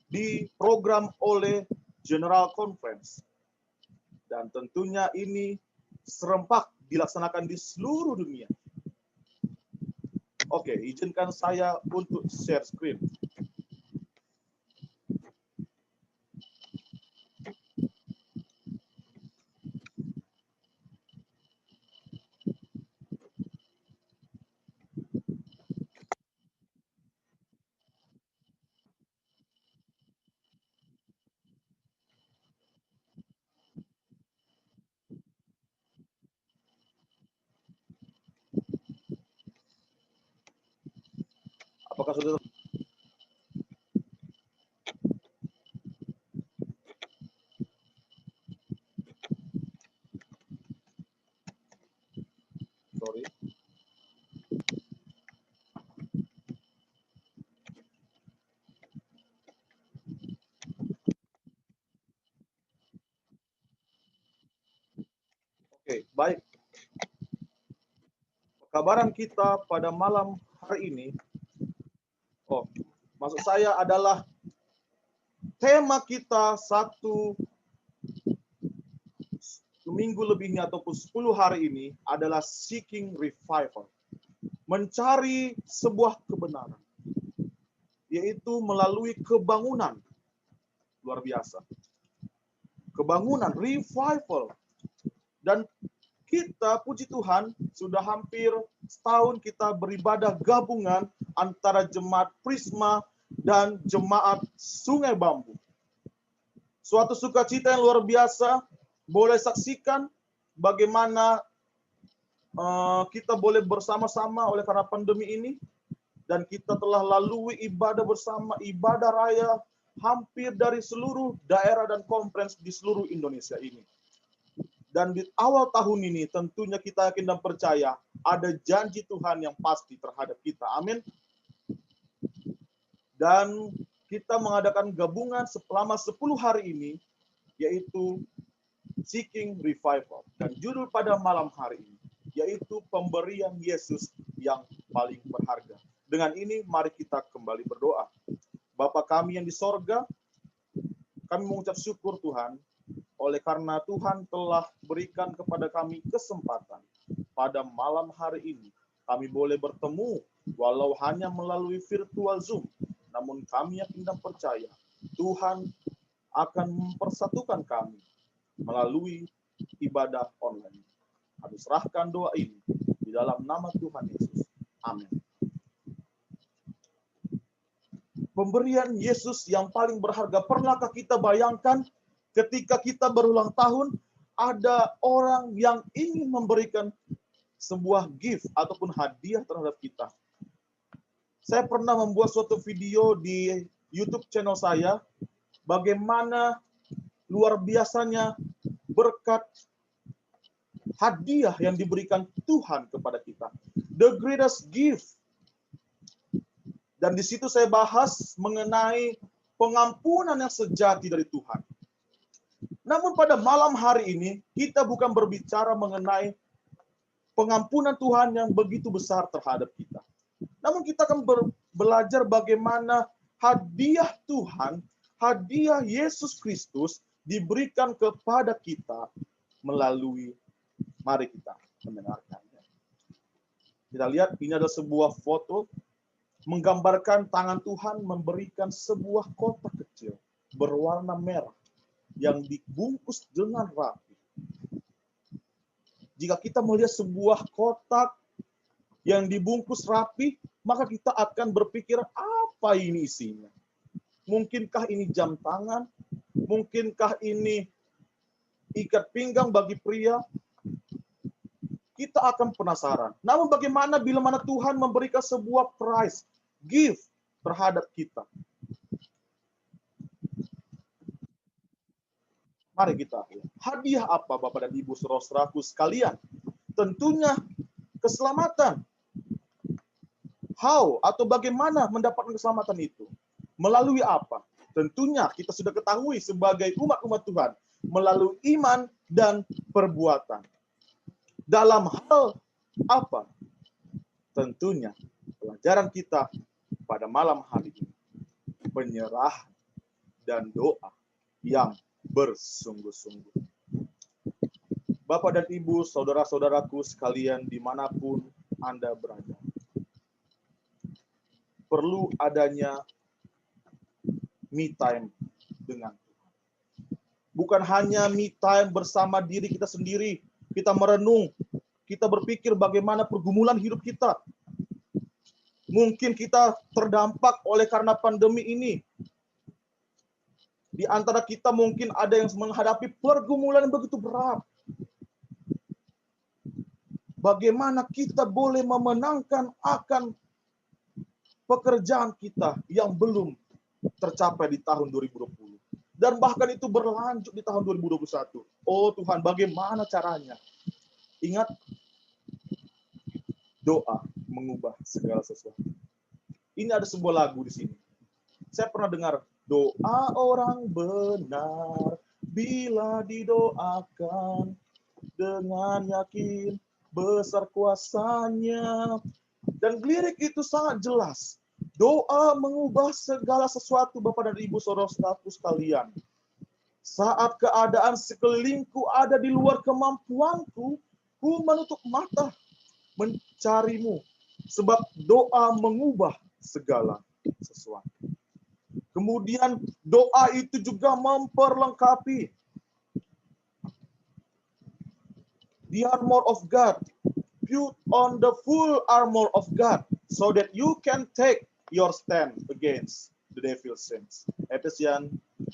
diprogram oleh General Conference. Dan tentunya ini serempak dilaksanakan di seluruh dunia. Oke, izinkan saya untuk share screen. Apakah sudah? Sorry. Oke, baik. Kabaran kita pada malam hari ini, maksud saya adalah tema kita satu minggu lebihnya ataupun 10 hari ini adalah seeking revival. Mencari sebuah kebenaran. Yaitu melalui kebangunan. Luar biasa. Kebangunan, revival. Dan kita, puji Tuhan, sudah hampir setahun kita beribadah gabungan antara jemaat Prisma dan jemaat Sungai Bambu. Suatu sukacita yang luar biasa, boleh saksikan bagaimana kita boleh bersama-sama oleh karena pandemi ini, dan kita telah lalui ibadah bersama, ibadah raya hampir dari seluruh daerah dan conference di seluruh Indonesia ini. Dan di awal tahun ini tentunya kita yakin dan percaya ada janji Tuhan yang pasti terhadap kita. Amin. Dan kita mengadakan gabungan selama 10 hari ini, yaitu Seeking Revival. Dan judul pada malam hari ini, yaitu pemberian Yesus yang paling berharga. Dengan ini mari kita kembali berdoa. Bapa kami yang di sorga, kami mengucap syukur Tuhan, oleh karena Tuhan telah berikan kepada kami kesempatan pada malam hari ini. Kami boleh bertemu walau hanya melalui virtual Zoom. Namun kami yakin dan percaya Tuhan akan mempersatukan kami melalui ibadah online. Kami serahkan doa ini di dalam nama Tuhan Yesus. Amin. Pemberian Yesus yang paling berharga. Pernahkah kita bayangkan ketika kita berulang tahun, ada orang yang ingin memberikan sebuah gift ataupun hadiah terhadap kita. Saya pernah membuat suatu video di YouTube channel saya, bagaimana luar biasanya berkat hadiah yang diberikan Tuhan kepada kita. The greatest gift. Dan di situ saya bahas mengenai pengampunan yang sejati dari Tuhan. Namun pada malam hari ini, kita bukan berbicara mengenai pengampunan Tuhan yang begitu besar terhadap kita. Namun kita akan belajar bagaimana hadiah Tuhan, hadiah Yesus Kristus diberikan kepada kita melalui, mari kita mendengarkannya. Kita lihat, ini adalah sebuah foto menggambarkan tangan Tuhan memberikan sebuah kotak kecil berwarna merah yang dibungkus dengan rapi. Jika kita melihat sebuah kotak yang dibungkus rapi, maka kita akan berpikir, apa ini isinya? Mungkinkah ini jam tangan? Mungkinkah ini ikat pinggang bagi pria? Kita akan penasaran. Namun bagaimana bila mana Tuhan memberikan sebuah prize, gift terhadap kita? Mari kita lihat. Hadiah apa Bapak dan Ibu saudara-saudaraku sekalian? Tentunya keselamatan. How atau bagaimana mendapatkan keselamatan itu? Melalui apa? Tentunya kita sudah ketahui sebagai umat-umat Tuhan. Melalui iman dan perbuatan. Dalam hal apa? Tentunya pelajaran kita pada malam hari ini. penyerahan, dan doa yang bersungguh-sungguh. Bapak dan Ibu, saudara-saudaraku sekalian dimanapun Anda berada, perlu adanya me time dengan Tuhan. Bukan hanya me time bersama diri kita sendiri, kita merenung, kita berpikir bagaimana pergumulan hidup kita. Mungkin kita terdampak oleh karena pandemi ini. Di antara kita mungkin ada yang menghadapi pergumulan yang begitu berat. Bagaimana kita boleh memenangkan akan pekerjaan kita yang belum tercapai di tahun 2020. Dan bahkan itu berlanjut di tahun 2021. Oh Tuhan, bagaimana caranya? Ingat, doa mengubah segala sesuatu. Ini ada sebuah lagu di sini. Saya pernah dengar, doa orang benar bila didoakan dengan yakin besar kuasanya. Dan lirik itu sangat jelas. Doa mengubah segala sesuatu, Bapak dan Ibu, saudara-saudaraku sekalian. Saat keadaan sekelilingku ada di luar kemampuanku, ku menutup mata mencarimu. Sebab doa mengubah segala sesuatu. Kemudian doa itu juga memperlengkapi the armor of God. Put on the full armor of God so that you can take your stand against the devil's sins. Ephesians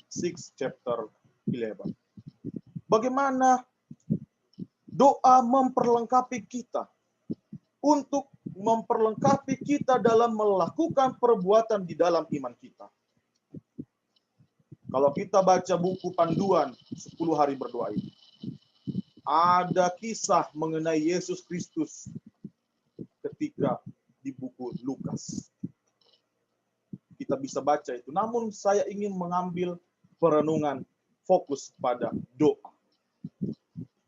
6 chapter 11. Bagaimana doa memperlengkapi kita untuk memperlengkapi kita dalam melakukan perbuatan di dalam iman kita. Kalau kita baca buku panduan 10 hari berdoa ini, ada kisah mengenai Yesus Kristus ketika di buku Lukas. Kita bisa baca itu. Namun saya ingin mengambil perenungan fokus pada doa.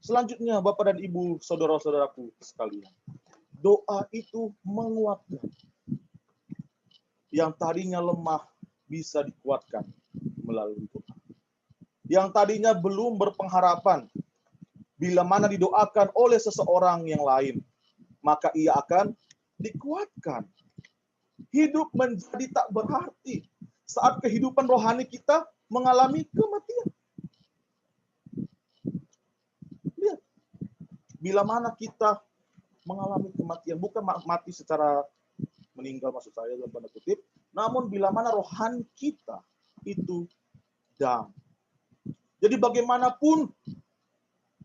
Selanjutnya, Bapak dan Ibu, saudara-saudaraku sekalian. Doa itu menguatkan. Yang tadinya lemah bisa dikuatkan melalui doa. Yang tadinya belum berpengharapan, bila mana didoakan oleh seseorang yang lain, maka ia akan dikuatkan. Hidup menjadi tak berarti saat kehidupan rohani kita mengalami kematian. Lihat, bila mana kita mengalami kematian, bukan mati secara meninggal maksud saya dalam tanda kutip, namun bila mana rohani kita itu down. Jadi bagaimanapun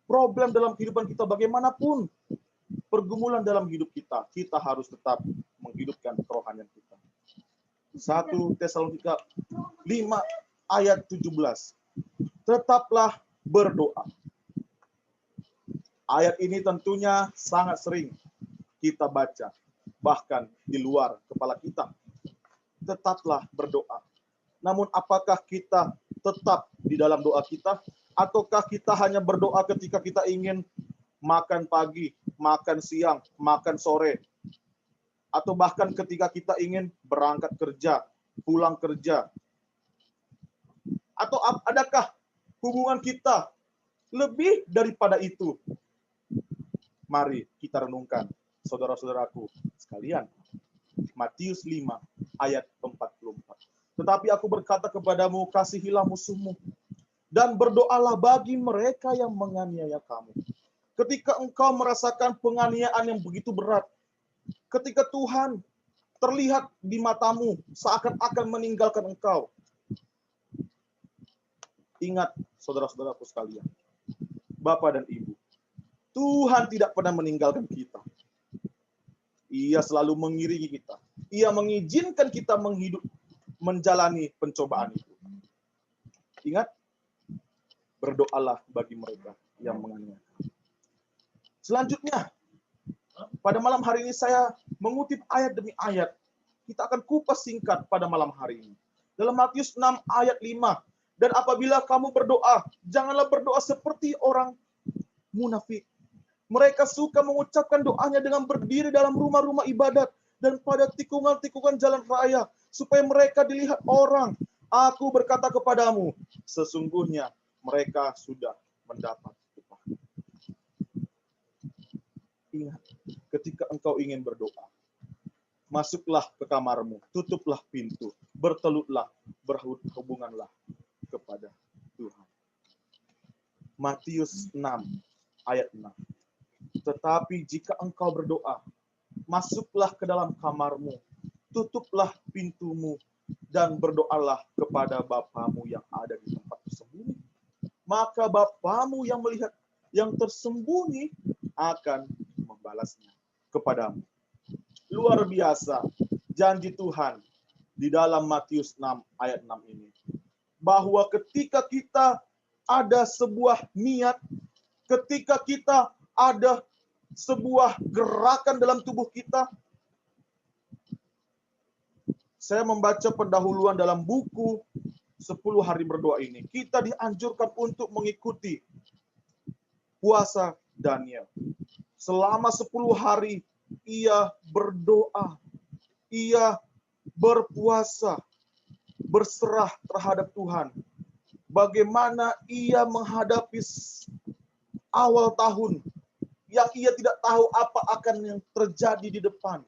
problem dalam kehidupan kita, bagaimanapun pergumulan dalam hidup kita, kita harus tetap menghidupkan kerohanian kita. 1 Tesalonika 5 ayat 17. Tetaplah berdoa. Ayat ini tentunya sangat sering kita baca, bahkan di luar kepala kita. Tetaplah berdoa. Namun apakah kita tetap di dalam doa kita? Ataukah kita hanya berdoa ketika kita ingin makan pagi, makan siang, makan sore? Atau bahkan ketika kita ingin berangkat kerja, pulang kerja? Atau adakah hubungan kita lebih daripada itu? Mari kita renungkan, saudara-saudaraku sekalian. Matius 5 ayat 44. Tetapi aku berkata kepadamu, kasihilah musuhmu, dan berdoalah bagi mereka yang menganiaya kamu. Ketika engkau merasakan penganiayaan yang begitu berat, ketika Tuhan terlihat di matamu seakan-akan meninggalkan engkau, ingat saudara-saudaraku sekalian, Bapak dan Ibu, Tuhan tidak pernah meninggalkan kita. Ia selalu mengiringi kita. Ia mengizinkan kita menjalani pencobaan itu. Ingat, berdoalah bagi mereka yang menganiaya. Selanjutnya, pada malam hari ini saya mengutip ayat demi ayat. Kita akan kupas singkat pada malam hari ini. Dalam Matius 6 ayat 5. Dan apabila kamu berdoa, janganlah berdoa seperti orang munafik. Mereka suka mengucapkan doanya dengan berdiri dalam rumah-rumah ibadat dan pada tikungan-tikungan jalan raya, supaya mereka dilihat orang. Aku berkata kepadamu, sesungguhnya mereka sudah mendapat upah. Ingat, ketika engkau ingin berdoa, masuklah ke kamarmu, tutuplah pintu, bertelutlah, berhubunganlah kepada Tuhan. Matius 6 ayat 6. Tetapi jika engkau berdoa, masuklah ke dalam kamarmu, tutuplah pintumu, dan berdoalah kepada Bapamu yang ada di tempat tersembunyi. Maka Bapamu yang melihat yang tersembunyi akan membalasnya kepadamu. Luar biasa janji Tuhan di dalam Matius 6 ayat 6 ini. Bahwa ketika kita ada sebuah niat, ketika kita ada sebuah gerakan dalam tubuh kita. Saya membaca pendahuluan dalam buku 10 hari berdoa ini. Kita dianjurkan untuk mengikuti puasa Daniel. Selama 10 hari ia berdoa, ia berpuasa, berserah terhadap Tuhan. Bagaimana ia menghadapi awal tahun yang ia tidak tahu apa akan yang terjadi di depan.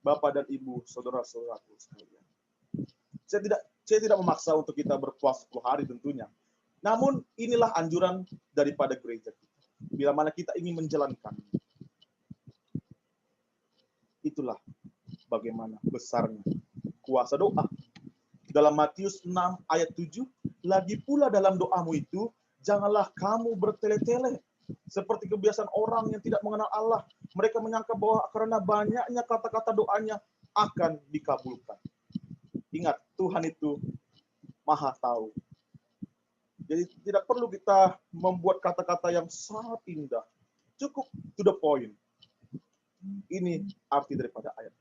Bapak dan Ibu, saudara-saudaraku sekalian. Saya tidak memaksa untuk kita berpuasa 10 hari tentunya. Namun inilah anjuran daripada gereja kita. Bila mana kita ingin menjalankan. Itulah bagaimana besarnya kuasa doa. Dalam Matius 6 ayat 7, lagi pula dalam doamu itu, janganlah kamu bertele-tele seperti kebiasaan orang yang tidak mengenal Allah. Mereka menyangka bahwa karena banyaknya kata-kata doanya akan dikabulkan. Ingat, Tuhan itu Maha tahu. Jadi tidak perlu kita membuat kata-kata yang sangat indah. Cukup to the point. Ini arti daripada ayat.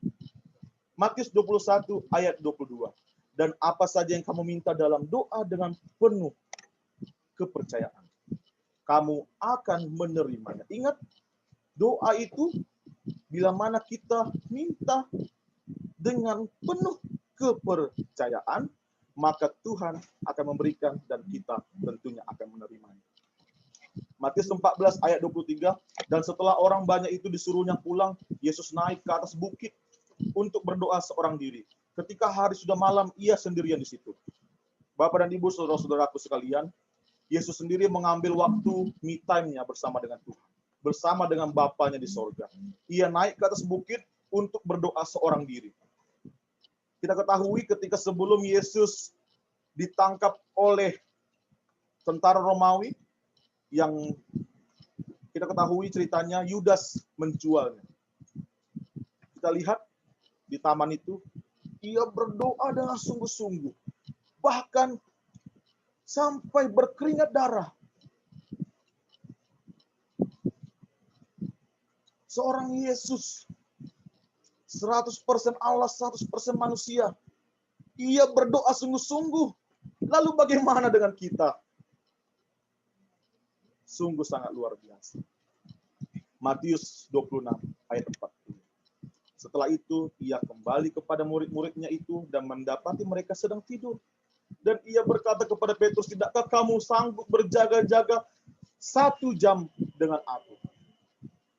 Matius 21 ayat 22. Dan apa saja yang kamu minta dalam doa dengan penuh kepercayaan, kamu akan menerimanya. Ingat, doa itu bila mana kita minta dengan penuh kepercayaan, maka Tuhan akan memberikan dan kita tentunya akan menerimanya. Matius 14 ayat 23, dan setelah orang banyak itu disuruhnya pulang, Yesus naik ke atas bukit untuk berdoa seorang diri. Ketika hari sudah malam, ia sendirian di situ. Bapak dan Ibu, saudara-saudaraku sekalian, Yesus sendiri mengambil waktu me time-nya bersama dengan Tuhan. Bersama dengan Bapanya di sorga. Ia naik ke atas bukit untuk berdoa seorang diri. Kita ketahui ketika sebelum Yesus ditangkap oleh tentara Romawi, yang kita ketahui ceritanya Yudas menjualnya. Kita lihat di taman itu, ia berdoa dengan sungguh-sungguh. Bahkan sampai berkeringat darah. Seorang Yesus, 100% Allah, 100% manusia. Ia berdoa sungguh-sungguh. Lalu bagaimana dengan kita? Sungguh sangat luar biasa. Matius 26 ayat 40. Setelah itu, ia kembali kepada murid-muridnya itu dan mendapati mereka sedang tidur. Dan ia berkata kepada Petrus, tidakkah kamu sanggup berjaga-jaga 1 jam dengan aku?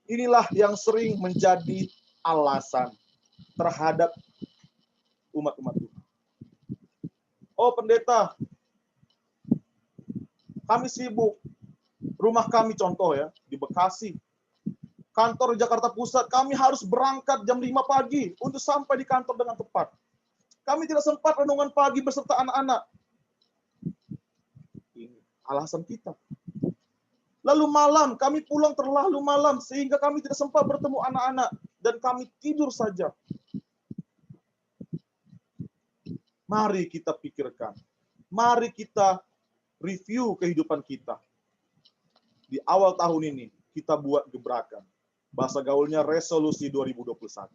Inilah yang sering menjadi alasan terhadap umat-umat Tuhan. Oh pendeta, kami sibuk. Rumah kami contoh ya, di Bekasi. Kantor Jakarta Pusat, kami harus berangkat jam 5 pagi untuk sampai di kantor dengan tepat. Kami tidak sempat renungan pagi beserta anak-anak. Ini alasan kita. Lalu malam, kami pulang terlalu malam sehingga kami tidak sempat bertemu anak-anak dan kami tidur saja. Mari kita pikirkan. Mari kita review kehidupan kita. Di awal tahun ini, kita buat gebrakan. Bahasa gaulnya resolusi 2021.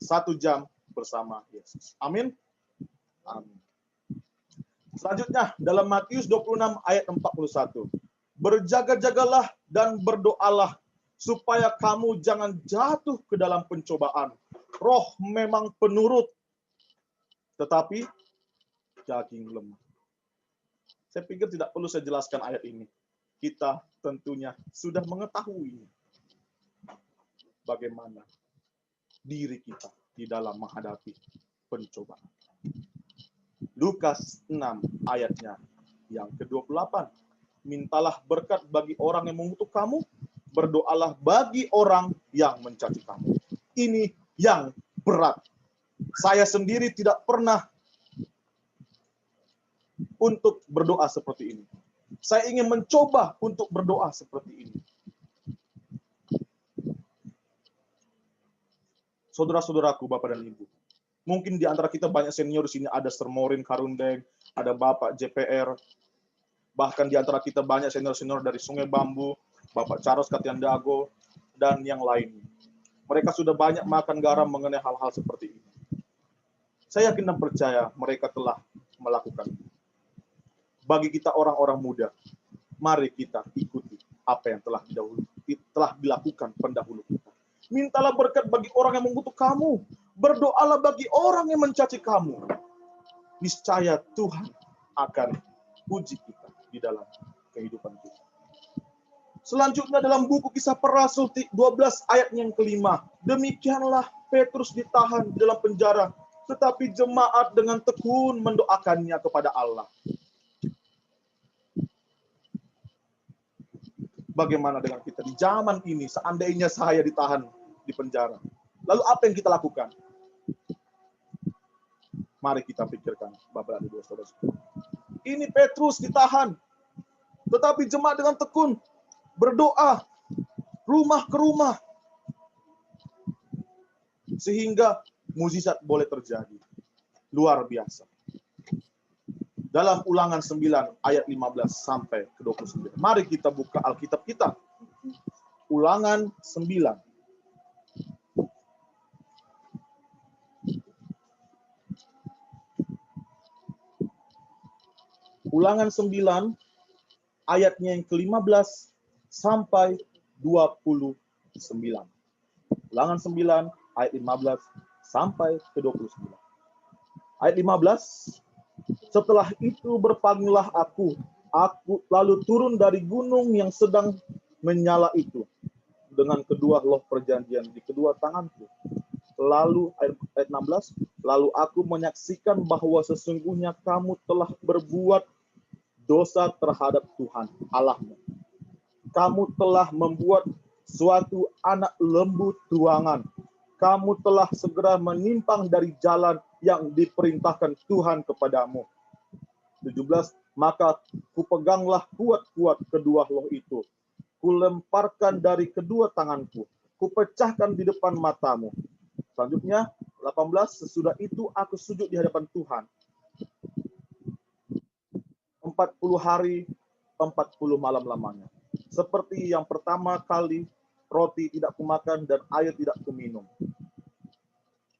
1 jam bersama Yesus. Amin. Amin. Selanjutnya, dalam Matius 26 ayat 41. Berjaga-jagalah dan berdoalah supaya kamu jangan jatuh ke dalam pencobaan. Roh memang penurut, tetapi daging lemah. Saya pikir tidak perlu saya jelaskan ayat ini. Kita tentunya sudah mengetahui bagaimana diri kita di dalam menghadapi pencobaan. Lukas 6 ayatnya yang ke-28. Mintalah berkat bagi orang yang mengutuk kamu, berdoalah bagi orang yang mencaci kamu. Ini yang berat. Saya sendiri tidak pernah untuk berdoa seperti ini. Saya ingin mencoba untuk berdoa seperti ini. Saudara-saudaraku, Bapak dan Ibu, mungkin di antara kita banyak senior di sini, ada Sermorin Karundeng, ada Bapak JPR, bahkan di antara kita banyak senior-senior dari Sungai Bambu, Bapak Charles Katiandago, dan yang lain. Mereka sudah banyak makan garam mengenai hal-hal seperti ini. Saya yakin dan percaya mereka telah melakukan. Bagi kita orang-orang muda, mari kita ikuti apa yang telah dilakukan pendahulu kita. Mintalah berkat bagi orang yang mengutuk kamu, berdoalah bagi orang yang mencaci kamu. Niscaya Tuhan akan uji kita di dalam kehidupan kita. Selanjutnya dalam buku Kisah Para Rasul 12 ayat yang kelima. Demikianlah Petrus ditahan di dalam penjara, tetapi jemaat dengan tekun mendoakannya kepada Allah. Bagaimana dengan kita di zaman ini, seandainya saya ditahan di penjara? Lalu apa yang kita lakukan? Mari kita pikirkan, Bapak dan Ibu Saudara. Ini Petrus ditahan, tetapi jemaat dengan tekun berdoa rumah ke rumah, sehingga mukjizat boleh terjadi. Luar biasa. Dalam Ulangan 9 ayat 15 sampai ke 29. Mari kita buka Alkitab kita. Ulangan 9. Ulangan 9 ayatnya yang ke-15 sampai 29. Ulangan 9 ayat 15 sampai ke 29. Ayat 15. Setelah itu berpalinglah aku lalu turun dari gunung yang sedang menyala itu dengan kedua loh perjanjian di kedua tanganku. Lalu ayat 16, lalu aku menyaksikan bahwa sesungguhnya kamu telah berbuat dosa terhadap Tuhan Allahmu. Kamu telah membuat suatu anak lembu tuangan. Kamu telah segera menyimpang dari jalan yang diperintahkan Tuhan kepadamu. 17, maka kupeganglah kuat-kuat kedua loh itu. Kulemparkan dari kedua tanganku. Kupecahkan di depan matamu. Selanjutnya, 18, sesudah itu aku sujud di hadapan Tuhan. 40 hari, 40 malam lamanya. Seperti yang pertama kali, roti tidak kumakan dan air tidak kuminum.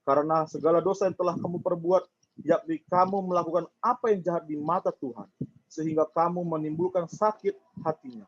Karena segala dosa yang telah kamu perbuat, yakni kamu melakukan apa yang jahat di mata Tuhan, sehingga kamu menimbulkan sakit hatinya.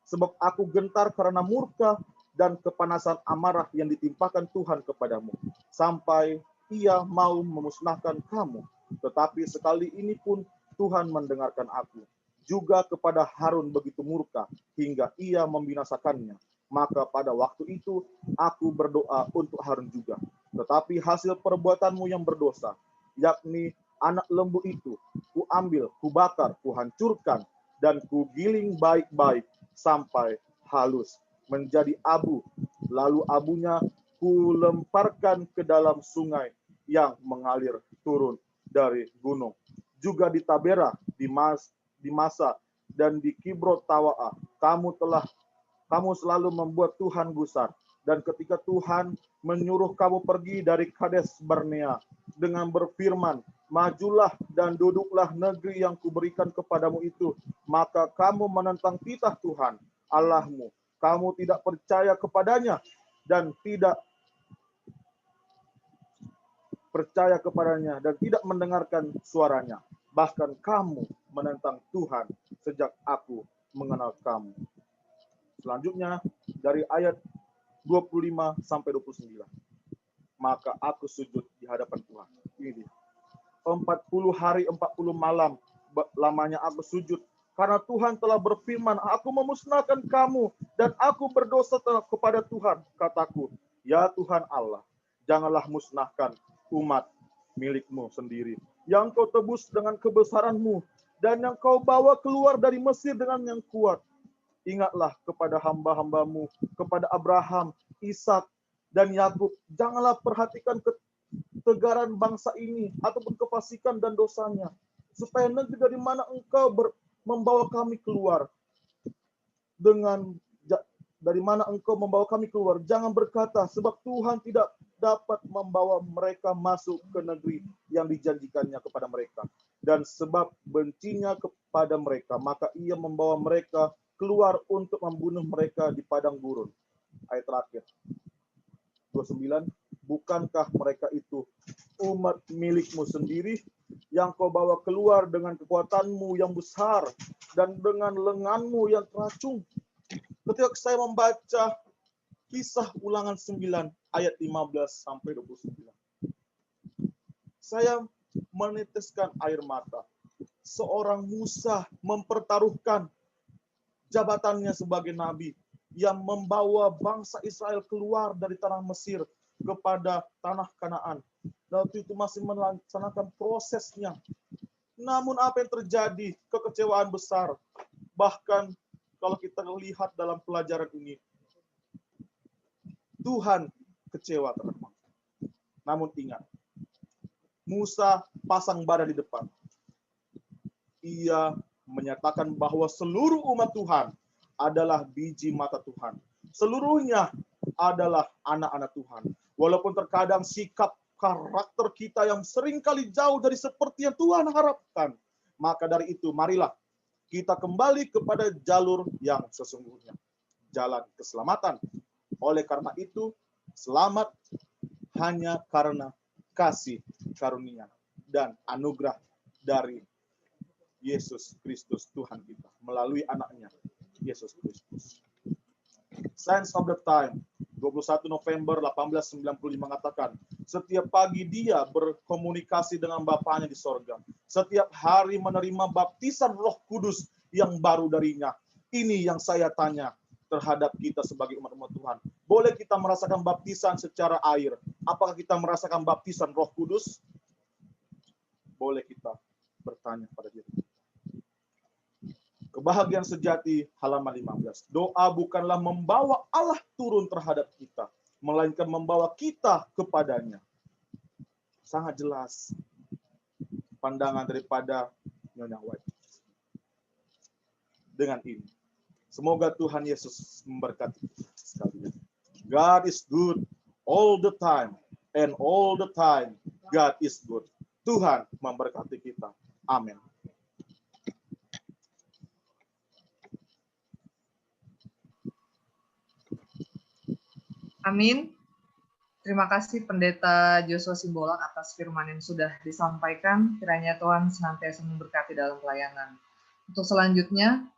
Sebab aku gentar karena murka dan kepanasan amarah yang ditimpakan Tuhan kepadamu, sampai ia mau memusnahkan kamu. Tetapi sekali ini pun Tuhan mendengarkan aku. Juga kepada Harun begitu murka, hingga ia membinasakannya. Maka pada waktu itu aku berdoa untuk Harun juga. Tetapi hasil perbuatanmu yang berdosa, yakni anak lembu itu, kuambil, kubakar, kuhancurkan, dan kugiling baik-baik sampai halus, menjadi abu. Lalu abunya kulemparkan ke dalam sungai yang mengalir turun dari gunung. Juga di Tabera, di Masa, dan di Kibrot Tawa'a, kamu selalu membuat Tuhan gusar. Dan ketika Tuhan menyuruh kamu pergi dari Kades Barnea dengan berfirman, majulah dan duduklah negeri yang kuberikan kepadamu itu, maka kamu menentang titah Tuhan Allahmu. Kamu tidak percaya kepadanya dan tidak mendengarkan suaranya. Bahkan kamu menentang Tuhan sejak aku mengenal kamu. Selanjutnya dari ayat 25-29. Maka aku sujud di hadapan Tuhan. Ini dia. 40 hari 40 malam lamanya aku sujud. Karena Tuhan telah berfirman, aku memusnahkan kamu dan aku berdosa kepada Tuhan. Kataku, ya Tuhan Allah, janganlah musnahkan umat milikmu sendiri. Yang kau tebus dengan kebesaranmu dan yang kau bawa keluar dari Mesir dengan yang kuat. Ingatlah kepada hamba-hambamu, kepada Abraham, Ishak, dan Yakub. Janganlah perhatikan ketegaran bangsa ini ataupun kefasikan dan dosanya. Supaya negeri dari mana engkau membawa kami keluar dari mana engkau membawa kami keluar. Jangan berkata, sebab Tuhan tidak dapat membawa mereka masuk ke negeri yang dijanjikannya kepada mereka. Dan sebab bencinya kepada mereka, maka ia membawa mereka keluar untuk membunuh mereka di padang gurun. Ayat terakhir. 29. Bukankah mereka itu umat milikmu sendiri yang kau bawa keluar dengan kekuatanmu yang besar dan dengan lenganmu yang teracung? Ketika saya membaca Kisah Ulangan 9 ayat 15-29, saya meneteskan air mata. Seorang Musa mempertaruhkan jabatannya sebagai nabi yang membawa bangsa Israel keluar dari tanah Mesir kepada tanah Kanaan. Dan waktu itu masih melaksanakan prosesnya. Namun apa yang terjadi? Kekecewaan besar. Bahkan kalau kita lihat dalam pelajaran ini, Tuhan kecewa terhadap bangsa. Namun ingat, Musa pasang badan di depan. Ia menyatakan bahwa seluruh umat Tuhan adalah biji mata Tuhan. Seluruhnya adalah anak-anak Tuhan. Walaupun terkadang sikap karakter kita yang seringkali jauh dari seperti yang Tuhan harapkan. Maka dari itu, marilah kita kembali kepada jalur yang sesungguhnya. Jalan keselamatan. Oleh karena itu, selamat hanya karena kasih karunia dan anugerah dari Yesus Kristus Tuhan kita. Melalui anaknya, Yesus Kristus. Signs of the Time, 21 November 1895 mengatakan, setiap pagi dia berkomunikasi dengan Bapaknya di sorga. Setiap hari menerima baptisan Roh Kudus yang baru darinya. Ini yang saya tanya terhadap kita sebagai umat-umat Tuhan. Boleh kita merasakan baptisan secara air? Apakah kita merasakan baptisan Roh Kudus? Boleh kita bertanya pada diri. Kebahagiaan sejati, halaman 15. Doa bukanlah membawa Allah turun terhadap kita, melainkan membawa kita kepadanya. Sangat jelas pandangan daripada Nyonya White. Dengan ini, semoga Tuhan Yesus memberkati kita sekalian. God is good all the time, and all the time God is good. Tuhan memberkati kita. Amin. Amin. Terima kasih Pendeta Joshua Simbolak atas firman yang sudah disampaikan. Kiranya Tuhan senantiasa memberkati dalam pelayanan. Untuk selanjutnya,